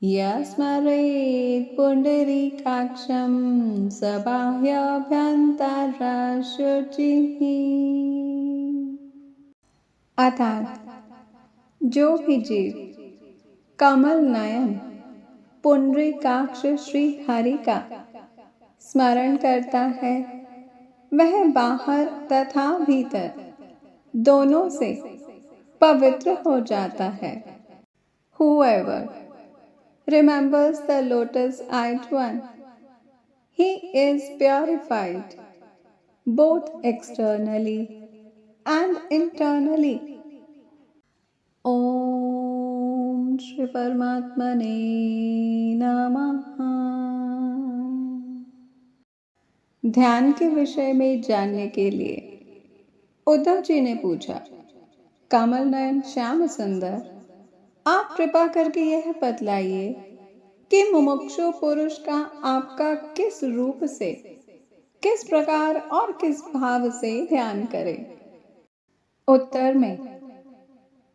यस्मरेत् पुण्डरीकाक्षं स बाह्याभ्यन्तरशुचिः। अर्थात जो भी जीव कमल नयन पुंडरीकाक्ष श्री हरि का स्मरण करता है, वह बाहर तथा भीतर दोनों से पवित्र हो जाता है। Whoever remembers the lotus-eyed one, he is purified both externally and internally. ओम श्री परमात्मने नमः। ध्यान के विषय में जानने के लिए उद्धव जी ने पूछा, कमल नयन श्याम सुंदर, आप कृपा करके यह बतलाइए कि मुमुक्षु पुरुष का आपका किस रूप से, किस प्रकार और किस भाव से ध्यान करें। उत्तर में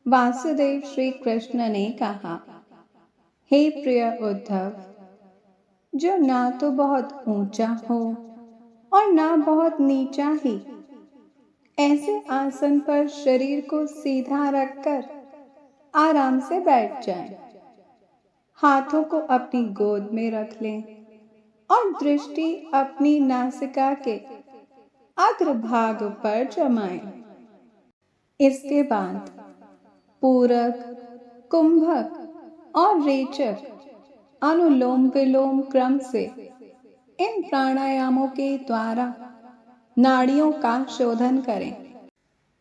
वासुदेव श्री कृष्ण ने कहा, हे प्रिय उद्धव, जो ना तो बहुत ऊंचा हो और ना बहुत नीचा ही, ऐसे आसन पर शरीर को सीधा रखकर आराम से बैठ जाएं। हाथों को अपनी गोद में रख लें और दृष्टि अपनी नासिका के अग्रभाग पर जमाएं। इसके बाद पूरक, कुंभक और रेचक अनुलोम विलोम क्रम से इन प्राणायामों के द्वारा नाड़ियों का शोधन करें।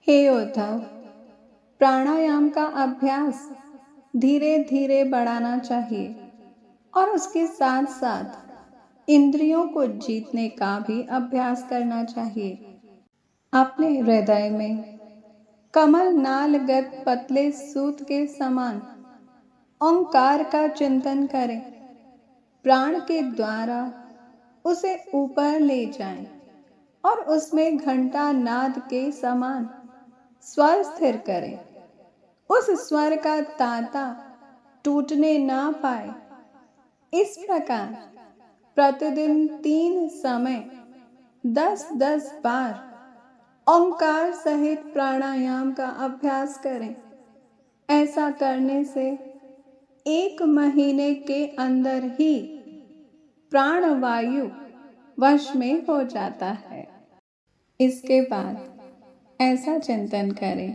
हे उद्धव, प्राणायाम का अभ्यास धीरे धीरे बढ़ाना चाहिए और उसके साथ साथ इंद्रियों को जीतने का भी अभ्यास करना चाहिए। अपने हृदय में कमल नालगत पतले सूत के समान ओंकार का चिंतन करें। प्राण के द्वारा उसे ऊपर ले जाएं और उसमें घंटा नाद के समान स्वर स्थिर करें। उस स्वर का तांता टूटने ना पाए, इस प्रकार प्रतिदिन 3 समय 10-10 बार ओंकार सहित प्राणायाम का अभ्यास करें। ऐसा करने से 1 महीने के अंदर ही प्राणवायु वश में हो जाता है। इसके बाद ऐसा चिंतन करें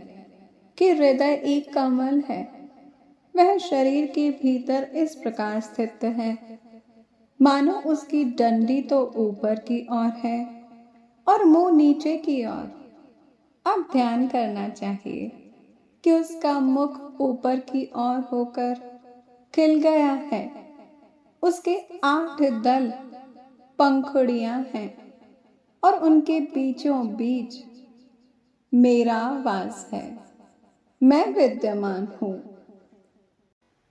कि हृदय एक कमल है, वह शरीर के भीतर इस प्रकार स्थित है मानो उसकी डंडी तो ऊपर की ओर है और मुंह नीचे की ओर। अब ध्यान करना चाहिए कि उसका मुख ऊपर की ओर होकर खिल गया है। उसके 8 दल पंखुड़ियां हैं और उनके बीचों बीच मेरा वास है, मैं विद्यमान हूं।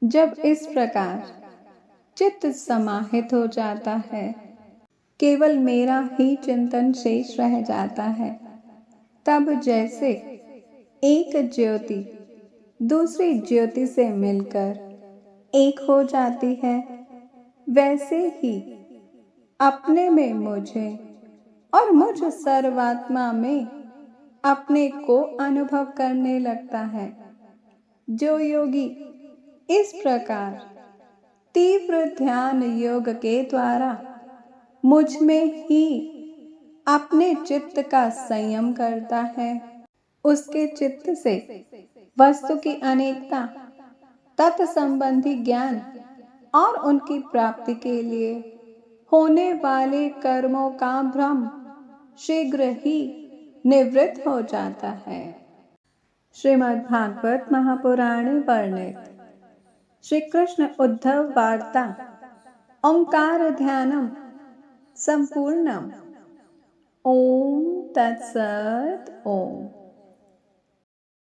जब इस प्रकार चित्त समाहित हो जाता है, केवल मेरा ही चिंतन शेष रह जाता है, तब जैसे एक ज्योति दूसरी ज्योति से मिलकर एक हो जाती है, वैसे ही अपने में मुझे और मुझ सर्वात्मा में अपने को अनुभव करने लगता है। जो योगी इस प्रकार तीव्र ध्यान योग के द्वारा मुझ में ही अपने चित्त का संयम करता है, उसके चित्त से वस्तु की अनेकता, तत्संबंधी ज्ञान और उनकी प्राप्ति के लिए होने वाले कर्मों का भ्रम शीघ्र ही निवृत्त हो जाता है। श्रीमद् भागवत महापुराणे वर्णित श्री कृष्ण उद्धव वार्ता ओंकार ध्यानम संपूर्णम। ओम तत्सत ओम।